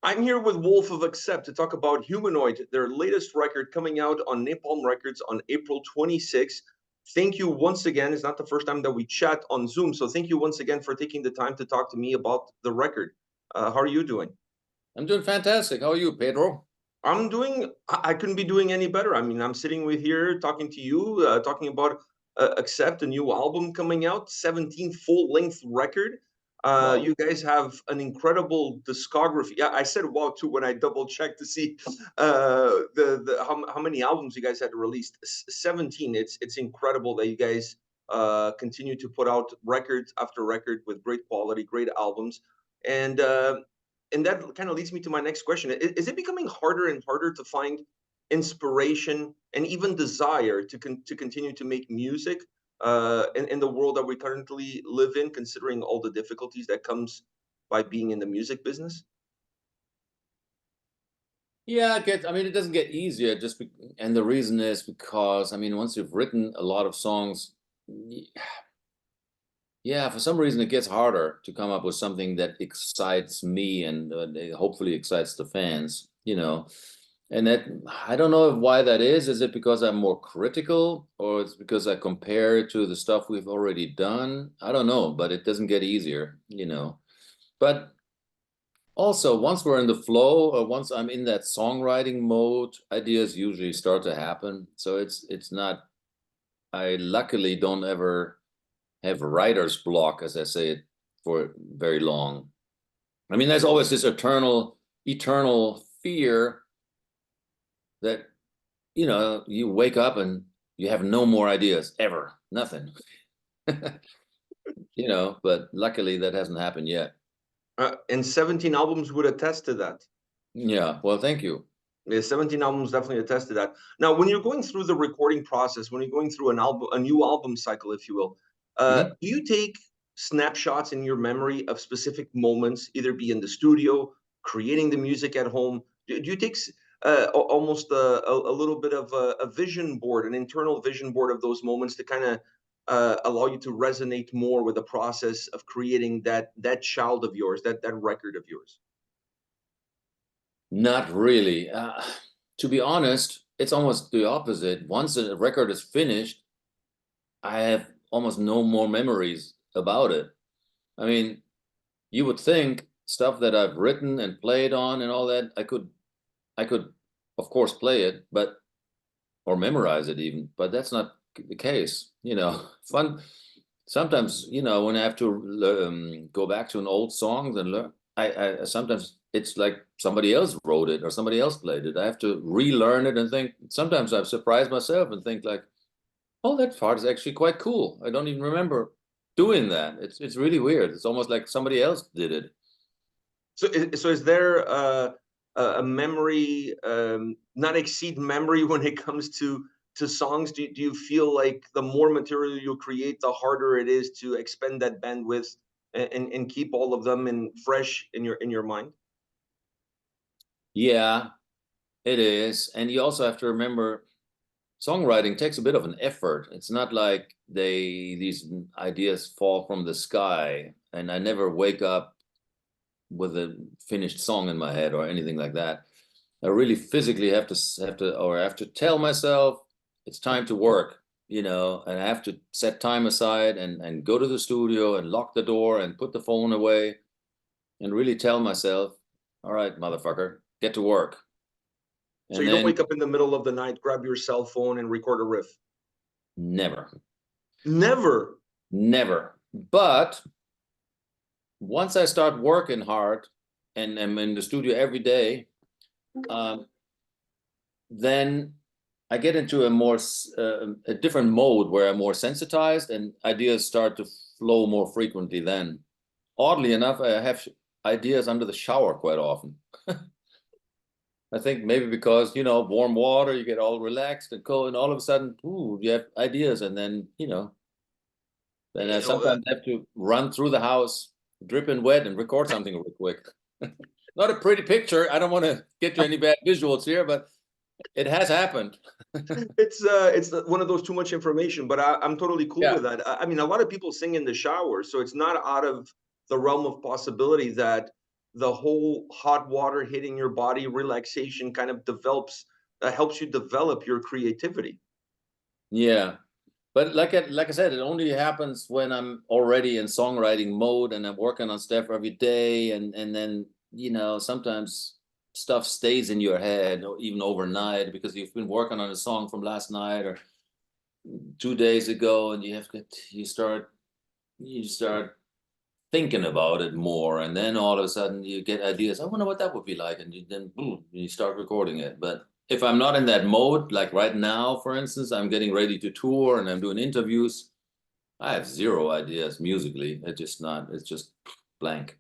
I'm here with Wolf of Accept to talk about Humanoid, their latest record coming out on Napalm Records on April 26th. Thank you once again. It's not the first time that we chat on Zoom, so thank you once again for taking the time to talk to me about the record. How are you doing? I'm doing fantastic. How are you, Pedro? I'm doing, I couldn't be doing any better. I mean, I'm sitting with here talking to you, talking about Accept, a new album coming out, 17 full-length record. Wow. You guys have an incredible discography. Yeah, I said wow too when I double-checked to see how many albums you guys had released. 17. It's incredible that you guys continue to put out record after record with great quality, great albums. And and that kind of leads me to my next question. Is it becoming harder and harder to find inspiration and even desire to continue to make music in the world that we currently live in, considering all the difficulties that comes by being in the music business? Yeah, I mean, it doesn't get easier and the reason is because, I mean, once you've written a lot of songs, yeah, for some reason it gets harder to come up with something that excites me and hopefully excites the fans, you know. And that, I don't know why that is. Is it because I'm more critical or it's because I compare it to the stuff we've already done? I don't know, but it doesn't get easier, you know. But also, once we're in the flow, or once I'm in that songwriting mode, ideas usually start to happen. So it's not, I luckily don't ever have writer's block, as I say it, for very long. I mean, there's always this eternal fear that, you wake up and you have no more ideas ever, nothing. But luckily that hasn't happened yet. And 17 albums would attest to that. Yeah, well, thank you. Yeah, 17 albums definitely attest to that. Now, when you're going through the recording process, when you're going through a new album cycle, if you will, do you take snapshots in your memory of specific moments, either be in the studio, creating the music at home? Do you take almost a little bit of a vision board, an internal vision board of those moments to kind of allow you to resonate more with the process of creating that child of yours, that record of yours? Not really. To be honest, it's almost the opposite. Once a record is finished, I have almost no more memories about it. I mean, you would think stuff that I've written and played on and all that, I could, of course, play it, or memorize it even, but that's not the case. Fun. Sometimes, when I have to go back to an old song and learn, I sometimes it's like somebody else wrote it or somebody else played it. I have to relearn it and think. Sometimes I've surprised myself and think like, oh, that part is actually quite cool. I don't even remember doing that. It's really weird. It's almost like somebody else did it. So is there a memory, not exceed memory when it comes to songs? Do you feel like the more material you create, the harder it is to expend that bandwidth and keep all of them fresh in your mind? Yeah, it is. And you also have to remember songwriting takes a bit of an effort. It's not like these ideas fall from the sky and I never wake up with a finished song in my head or anything like that. I really physically have to tell myself it's time to work, and I have to set time aside and go to the studio and lock the door and put the phone away and really tell myself, all right, motherfucker, get to work. So And you don't then wake up in the middle of the night, grab your cell phone, and record a riff. never, Never. never. But once I start working hard and I'm in the studio every day, then I get into a different mode where I'm more sensitized and ideas start to flow more frequently. Then, oddly enough, I have ideas under the shower quite often. I think maybe because, warm water, you get all relaxed and cold, and all of a sudden, ooh, you have ideas, and then, then I You know, sometimes have to run through the house, dripping wet, and record something real quick. Not a pretty picture. I don't want to get you any bad visuals here, but it has happened. it's one of those too much information, but I'm totally cool Yeah. with that. I mean, a lot of people sing in the shower, so it's not out of the realm of possibility that the whole hot water hitting your body, relaxation kind of develops, helps you develop your creativity. Yeah. But like I said, it only happens when I'm already in songwriting mode and I'm working on stuff every day, and then sometimes stuff stays in your head or even overnight because you've been working on a song from last night or 2 days ago, and you start thinking about it more, and then all of a sudden you get ideas. I wonder what that would be like, and then boom, you start recording it. But if I'm not in that mode, like right now, for instance, I'm getting ready to tour and I'm doing interviews, I have zero ideas musically. It's just blank.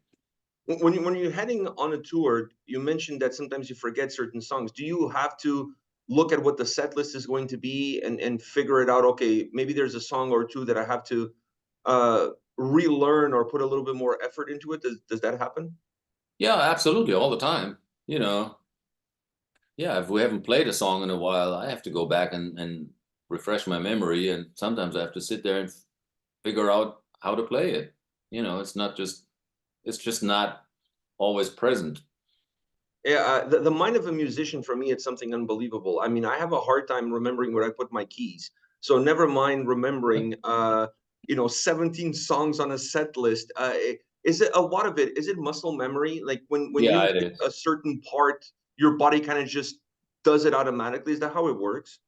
When you're heading on a tour, you mentioned that sometimes you forget certain songs. Do you have to look at what the set list is going to be and figure it out? Okay, maybe there's a song or two that I have to uh, relearn or put a little bit more effort into it. Does that happen? Yeah, absolutely, all the time. You know, yeah, if we haven't played a song in a while, I have to go back and refresh my memory, and sometimes I have to sit there and figure out how to play it. It's just not always present. Yeah, the mind of a musician for me, it's something unbelievable. I mean, I have a hard time remembering where I put my keys. So never mind remembering, 17 songs on a set list. Is it a lot of it? Is it muscle memory? Like when Yeah, you it hit is. a certain part, your body kind of just does it automatically. Is that how it works?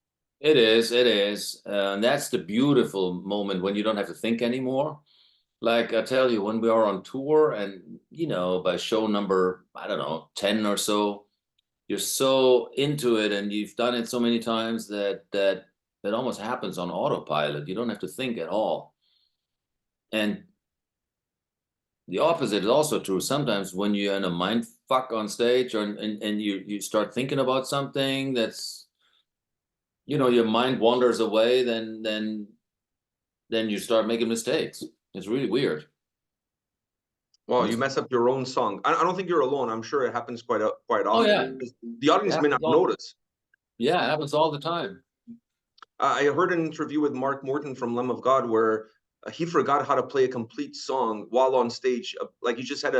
It is. It is. And that's the beautiful moment when you don't have to think anymore. Like I tell you, when we are on tour and, by show number, I don't know, 10 or so, you're so into it and you've done it so many times that almost happens on autopilot. You don't have to think at all. And the opposite is also true. Sometimes when you're in a mind fuck on stage and you start thinking about something that's, your mind wanders away, then you start making mistakes. It's really weird. Well, you Mis- mess up your own song. I don't think you're alone. I'm sure it happens quite oh often. yeah, The it audience may happens not all. notice. Yeah, it happens all the time. I heard an interview with Mark Morton from Lamb of God where he forgot how to play a complete song while on stage. Like he just had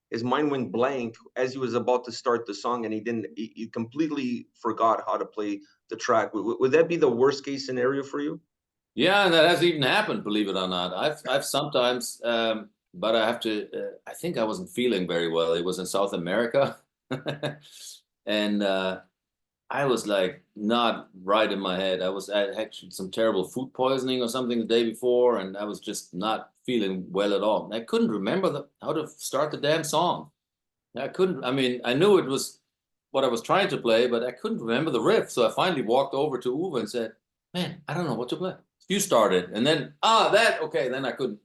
his mind went blank as he was about to start the song, and he completely forgot how to play the track. Would that be the worst case scenario for you? Yeah, and that has even happened, believe it or not. I've sometimes, but I have to. I think I wasn't feeling very well. It was in South America, and I was like not right in my head. I had some terrible food poisoning or something the day before, and I was just not feeling well at all. I couldn't remember how to start the damn song. I couldn't. I mean, I knew it was what I was trying to play, but I couldn't remember the riff. So I finally walked over to Uwe and said, "Man, I don't know what to play. You started." And then that okay. Then I couldn't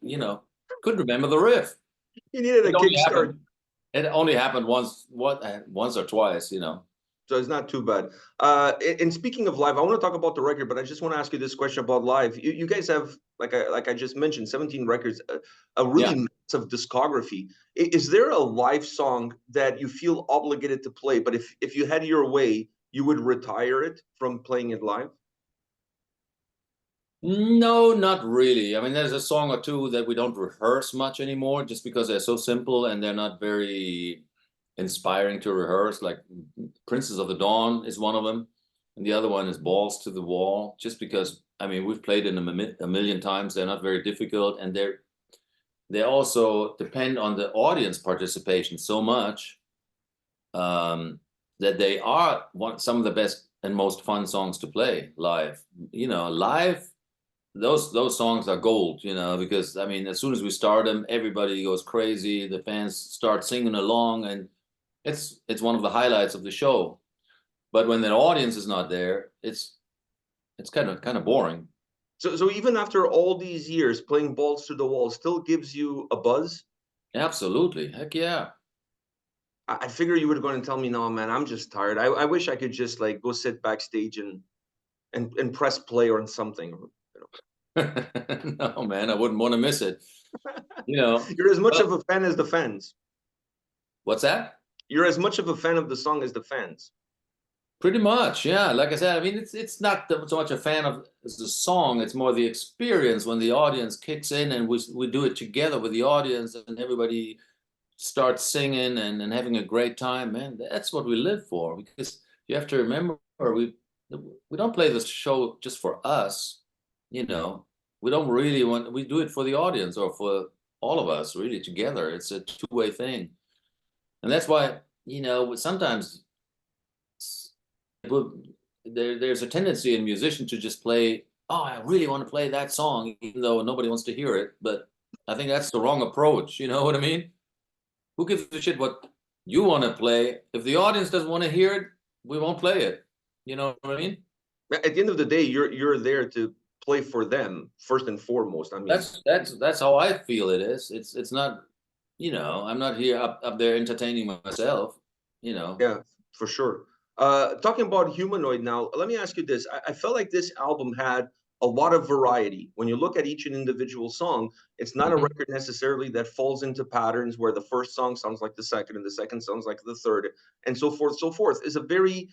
remember the riff. He needed It a only kickstart. happened. It only happened once or twice. So it's not too bad. And speaking of live, I want to talk about the record, but I just want to ask you this question about live. You guys have, like I just mentioned, 17 records, a Yeah. really massive discography. Is there a live song that you feel obligated to play, but if you had your way, you would retire it from playing it live? No, not really. I mean, there's a song or two that we don't rehearse much anymore just because they're so simple and they're not very inspiring to rehearse. Like Princess of the Dawn is one of them. And the other one is Balls to the Wall, just because, I mean, we've played them a million times. They're not very difficult. And they also depend on the audience participation so much um, that they are some of the best and most fun songs to play live. Live those songs are gold, because I mean, as soon as we start them, everybody goes crazy. The fans start singing along, and it's one of the highlights of the show. But when the audience is not there, it's kind of boring. So even after all these years, playing Balls to the Wall still gives you a buzz? Absolutely, heck yeah. I figure you would go and tell me, no, man, I'm just tired. I wish I could just like go sit backstage and press play on something. No, man, I wouldn't want to miss it. You're as much Well, of a fan as the fans. what's that? You're as much of a fan of the song as the fans. Pretty much, yeah. Like I said, I mean, it's not so much a fan of the song. It's more the experience when the audience kicks in and we do it together with the audience and everybody start singing and having a great time, man, that's what we live for. Because you have to remember, we don't play this show just for us, you know. We don't really want, we do it for the audience or for all of us really together. It's a two-way thing. And that's why, you know, sometimes there's a tendency in musicians to just play, oh, I really want to play that song, even though nobody wants to hear it. But I think that's the wrong approach. You know what I mean? Who gives a shit what you want to play? If the audience doesn't want to hear it, we won't play it. You know what I mean? At the end of the day, you're there to play for them first and foremost. I mean, That's how I feel it is. It's not, you know, I'm not here up there entertaining myself, you know. yeah, for sure. Talking about Humanoid now, let me ask you this. I felt like this album had a lot of variety. When you look at each individual song, it's not a Mhm. record necessarily that falls into patterns where the first song sounds like the second and the second sounds like the third, and so forth, so forth. It's a very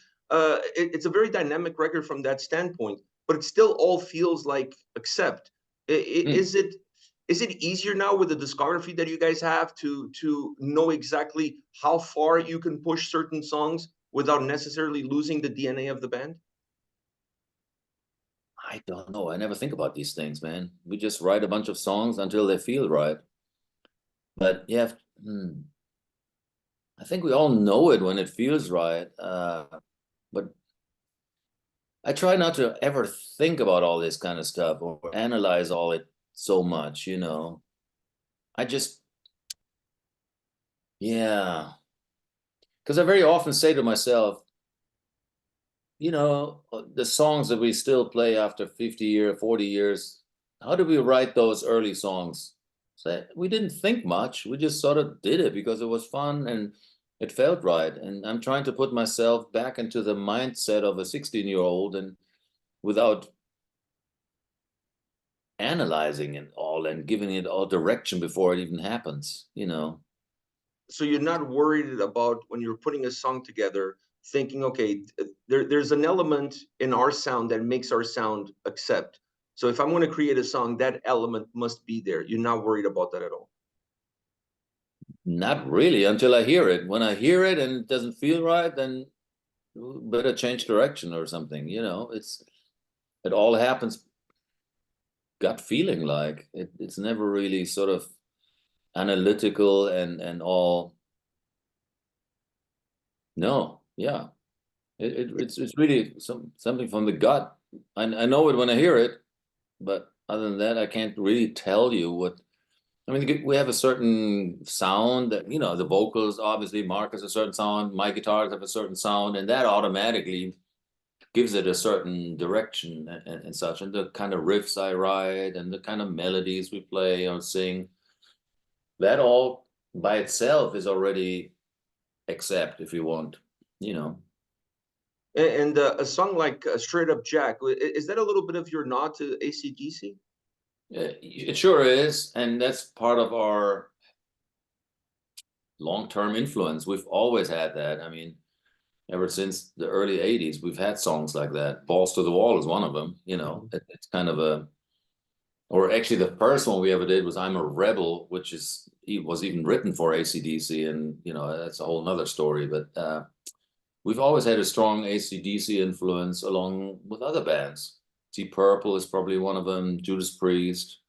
it's a very dynamic record from that standpoint, but it still all feels like accept. Mm. Is it easier now with the discography that you guys have to know exactly how far you can push certain songs without necessarily losing the DNA of the band? I don't know. I never think about these things, man. We just write a bunch of songs until they feel right. But yeah, I think we all know it when it feels right. But I try not to ever think about all this kind of stuff or analyze all it so much, you know. I just, yeah. Because I very often say to myself, you know, the songs that we still play after 50 years, 40 years, how did we write those early songs? So we didn't think much. We just sort of did it because it was fun and it felt right. And I'm trying to put myself back into the mindset of a 16-year-old and without analyzing it all and giving it all direction before it even happens, you know. So you're not worried about when you're putting a song together, thinking, okay, there's an element in our sound that makes our sound accept. So if I'm going to create a song, that element must be there. You're not worried about that at all. Not really until I hear it. When I hear it and it doesn't feel right, then better change direction or something, you know. It all happens gut feeling like. It's never really sort of analytical and all. No, yeah. It's really something from the gut. I know it when I hear it, but other than that, I can't really tell you what. I mean, we have a certain sound that, you know, the vocals, obviously, Mark has a certain sound, my guitars have a certain sound, and that automatically gives it a certain direction and such. And the kind of riffs I write and the kind of melodies we play or sing, that all by itself is already accept if you want, you know. And a song like Straight Up Jack, is that a little bit of your nod to AC/DC? It sure is, and that's part of our long-term influence. We've always had that. I mean, ever since the early 80s, we've had songs like that. Balls to the Wall is one of them, you know. It's kind of a, or actually the first one we ever did was I'm a Rebel, which is, it was even written for AC/DC, and, you know, that's a whole nother story. But we've always had a strong AC/DC influence along with other bands. Deep Purple is probably one of them, Judas Priest,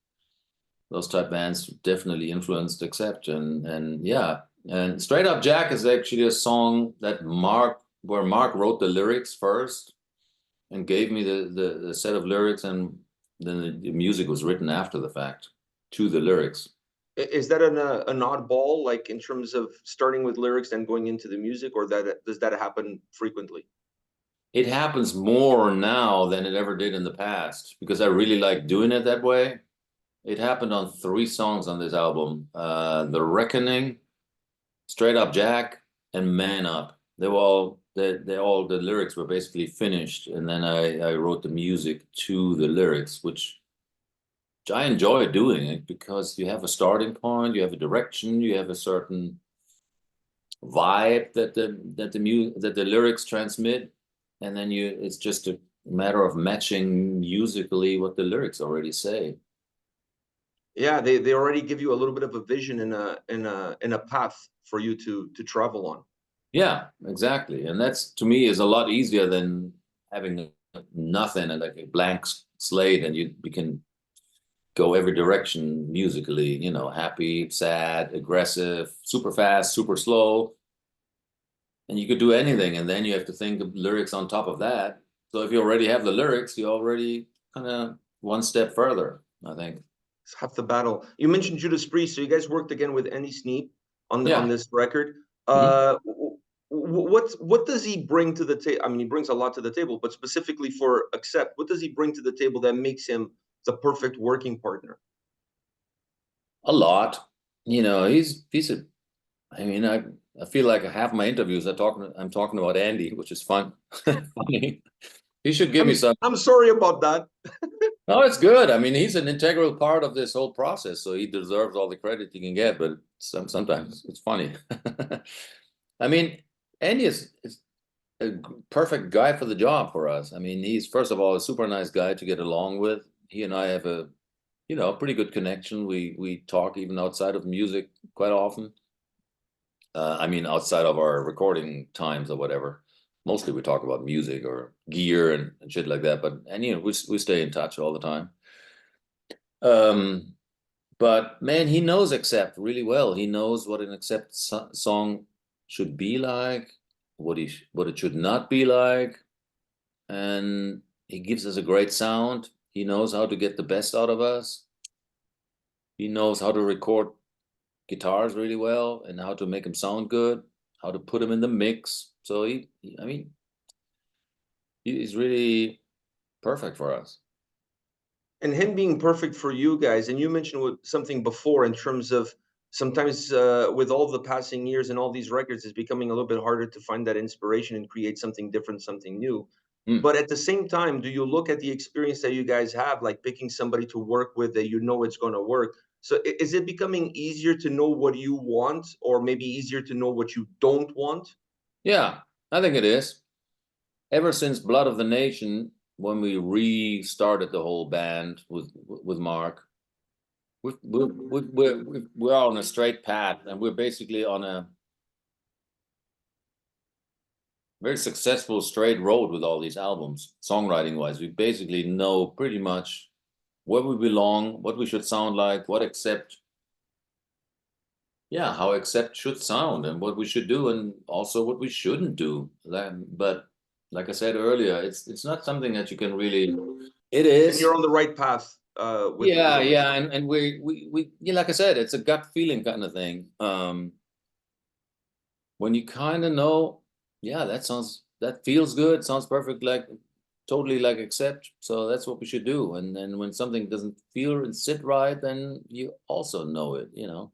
those type bands definitely influenced Accept. And yeah, and Straight Up Jack is actually a song that where Mark wrote the lyrics first and gave me the set of lyrics, and then the music was written after the fact to the lyrics. Is that an oddball, like in terms of starting with lyrics and going into the music, or that does that happen frequently? It happens more now than it ever did in the past because I really like doing it that way. It happened on 3 songs on this album: The Reckoning, Straight Up Jack, and Man Up. They all the lyrics were basically finished, and then I wrote the music to the lyrics, which I enjoy doing it because you have a starting point, you have a direction, you have a certain vibe that the lyrics transmit, and then it's just a matter of matching musically what the lyrics already say. Yeah, they already give you a little bit of a vision and a path for you to travel on. Yeah, exactly. And that's, to me, is a lot easier than having nothing and like a blank slate, and you can go every direction musically, you know, happy, sad, aggressive, super fast, super slow. And you could do anything, and then you have to think of lyrics on top of that. So if you already have the lyrics, you already kind of one step further, I think. It's half the battle. You mentioned Judas Priest, so you guys worked again with Andy Sneep on Yeah. this record. Mhm. What does he bring to the table? I mean, he brings a lot to the table, but specifically for Accept, what does he bring to the table that makes him the perfect working partner? A lot. You know, he's a, I mean, I feel like half my interviews I'm talking about Andy, which is fun. Funny. He should give me some. I'm sorry about that. No, it's good. I mean, he's an integral part of this whole process, so he deserves all the credit he can get, but sometimes it's funny. I mean, Andy is a perfect guy for the job for us. I mean, he's first of all a super nice guy to get along with. He and I have a, you know, a pretty good connection. We talk even outside of music quite often. I mean, outside of our recording times or whatever. Mostly we talk about music or gear and shit like that. But and you know, we stay in touch all the time. Um, but man, he knows Accept really well. He knows what an Accept song should be like, what it should not be like, and he gives us a great sound. He knows how to get the best out of us. He knows how to record guitars really well and how to make them sound good, how to put them in the mix. So I mean, he's really perfect for us. And him being perfect for you guys, and you mentioned something before in terms of sometimes with all the passing years and all these records, it's becoming a little bit harder to find that inspiration and create something different, something new. Mm. But at the same time, do you look at the experience that you guys have, like picking somebody to work with that you know it's going to work? So is it becoming easier to know what you want, or maybe easier to know what you don't want? Yeah, I think it is. Ever since Blood of the Nation, when we restarted the whole band with Mark, we're on a straight path, and we're basically on a very successful straight road with all these albums, songwriting wise. We basically know pretty much where we belong, what we should sound like, what Accept, yeah, how Accept should sound, and what we should do, and also what we shouldn't do. But like I said earlier, it's not something that you can really. It And you're is. on the right path with Yeah, what you're yeah, doing. and we yeah, like I said, it's a gut feeling kind of thing. When you kind of know, yeah, that feels good, sounds perfect, like totally like Accept. So that's what we should do. And then when something doesn't feel and sit right, then you also know it, you know.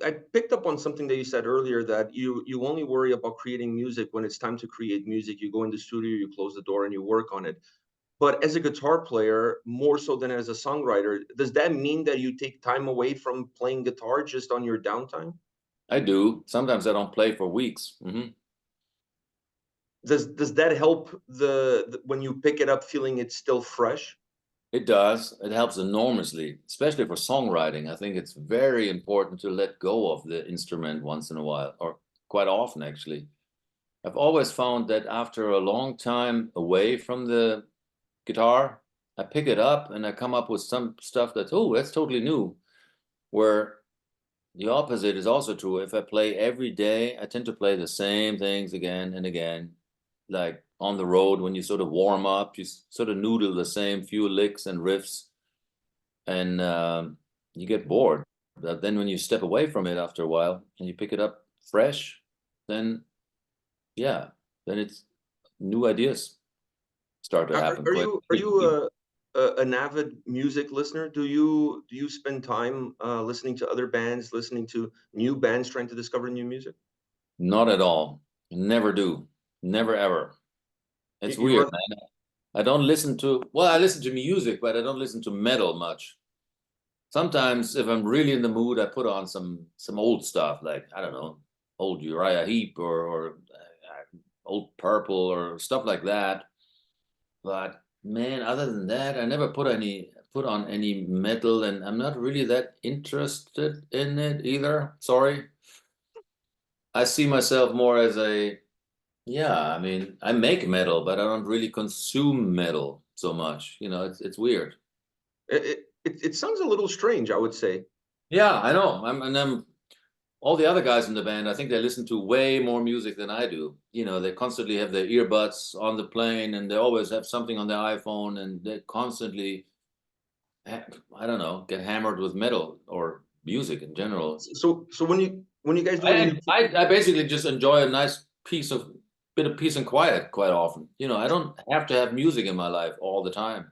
I picked up on something that you said earlier, that you only worry about creating music when it's time to create music. You go in the studio, you close the door, and you work on it. But as a guitar player, more so than as a songwriter, does that mean that you take time away from playing guitar just on your downtime? I do. Sometimes I don't play for weeks. Does that help when you pick it up feeling it's still fresh? It does. It helps enormously, especially for songwriting. I think it's very important to let go of the instrument once in a while, or quite often, actually. I've always found that after a long time away from the guitar, I pick it up and I come up with some stuff that's, oh, that's totally new. Where the opposite is also true. If I play every day, I tend to play the same things again and again. Like on the road, when you sort of warm up, you sort of noodle the same few licks and riffs, and you get bored. But then when you step away from it after a while and you pick it up fresh, then yeah, then it's new ideas start to happen quite Are you quickly. an avid music listener? Do you spend time listening to other bands, listening to new bands, trying to discover new music? Not at all. Never do. Never ever. You, It's you weird, run man. I don't listen to, well, I listen to music, but I don't listen to metal much. Sometimes if I'm really in the mood, I put on some old stuff, like I don't know, old Uriah Heep or old Purple or stuff like that. But man, other than that, I never put on any metal, and I'm not really that interested in it either. Sorry. I see myself more as a, yeah, I mean, I make metal, but I don't really consume metal so much. You know, it's weird. It sounds a little strange, I would say. Yeah, I know. I'm all the other guys in the band, I think they listen to way more music than I do. You know, they constantly have their earbuds on the plane, and they always have something on their iPhone, and they constantly, I don't know, get hammered with metal or music in general. So when you guys do any I basically just enjoy a nice bit of peace and quiet quite often. You know, I don't have to have music in my life all the time.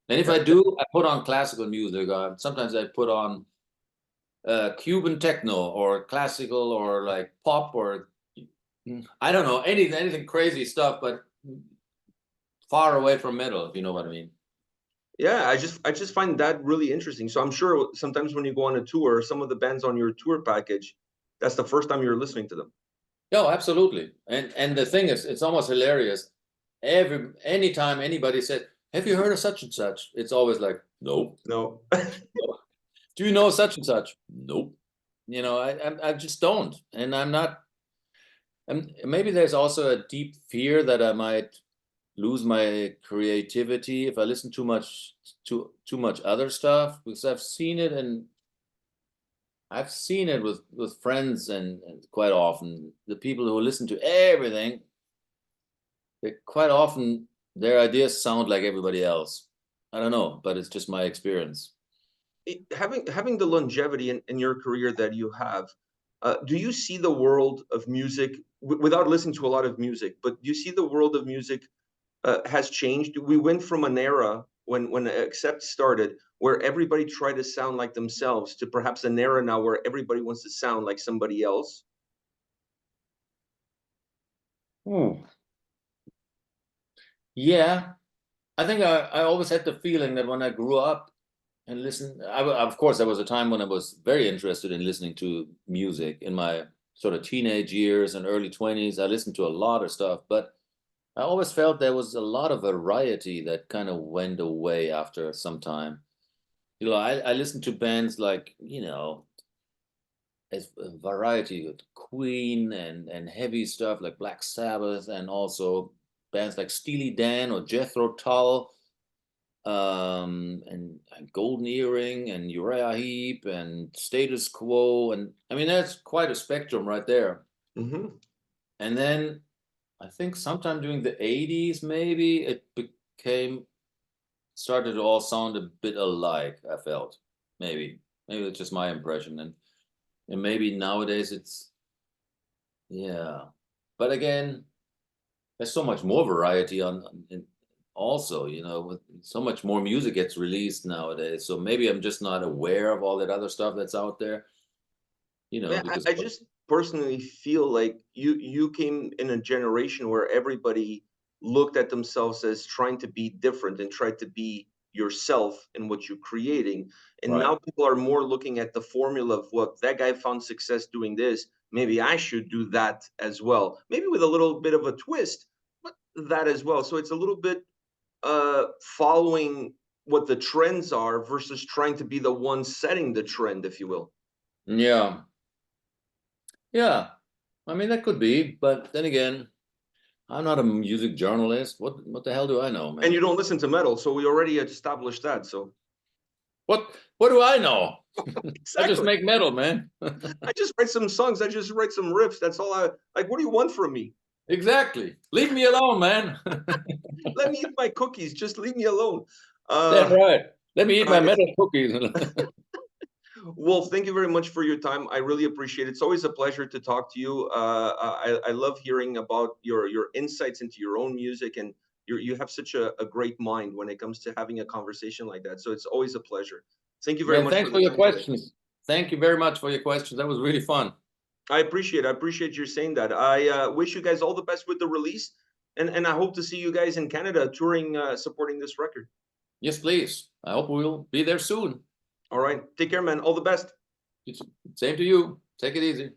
And if I do, I put on classical music. Sometimes I put on Cuban techno or classical or like pop or I don't know, anything crazy stuff, but far away from metal, if you know what I mean. Yeah, I just find that really interesting. So I'm sure sometimes when you go on a tour, some of the bands on your tour package, that's the first time you're listening to them. No, absolutely. And the thing is, it's almost hilarious. Anytime anybody says, "Have you heard of such and such?" It's always like, "Nope." No. Do you know such and such? Nope. You know, I just don't, and I'm not. And maybe there's also a deep fear that I might lose my creativity if I listen too much other stuff, because I've seen it with friends, and quite often the people who listen to everything, they quite often their ideas sound like everybody else. I don't know, but it's just my experience. Having the longevity in your career that you have, do you see the world of music without listening to a lot of music, but do you see the world of music has changed? We went from an era when Accept started, where everybody tried to sound like themselves, to perhaps an era now where everybody wants to sound like somebody else. Hmm. Yeah, I think I always had the feeling that when I grew up and listened, of course, there was a time when I was very interested in listening to music in my sort of teenage years and early 20s. I listened to a lot of stuff, but I always felt there was a lot of variety that kind of went away after some time. You know, I listened to bands like, you know, a variety of Queen and heavy stuff like Black Sabbath, and also bands like Steely Dan or Jethro Tull, and Golden Earring and Uriah Heep and Status Quo, and I mean that's quite a spectrum right there. Hmm. And then I think sometime during the 80s, maybe it became started to all sound a bit alike. I felt maybe it's just my impression, and maybe nowadays it's, yeah, but again, there's so much more variety also, you know, with so much more music gets released nowadays. So maybe I'm just not aware of all that other stuff that's out there, you know, Yeah, because I just personally feel like you came in a generation where everybody looked at themselves as trying to be different and tried to be yourself in what you're creating. And right. now people are more looking at the formula of what that guy found success doing this. Maybe I should do that as well. Maybe with a little bit of a twist, but that as well. So it's a little bit following what the trends are versus trying to be the one setting the trend, if you will. Yeah. Yeah. I mean, that could be, but then again, I'm not a music journalist. What the hell do I know, And man? you don't listen to metal, so we already established that. So What do I know? I just exactly, make metal, man. I just write some songs. I just write some riffs. That's all I like. What do you want from me? Exactly. Leave me alone, man. Let me eat my cookies. Just leave me alone. Damn Uh, right. Let me eat my I, metal cookies. well, thank you very much for your time. I really appreciate it. It's always a pleasure to talk to you. I love hearing about your insights into your own music, and you have such a great mind when it comes to having a conversation like that. So it's always a pleasure. Thank you very Man, much thanks for for the your time today. questions. Thank you very much for your questions. That was really fun. I appreciate you saying that. I wish you guys all the best with the release, and I hope to see you guys in Canada touring, supporting this record. Yes, please. I hope we'll be there soon. All right, take care, man. All the best. It's same to you. Take it easy.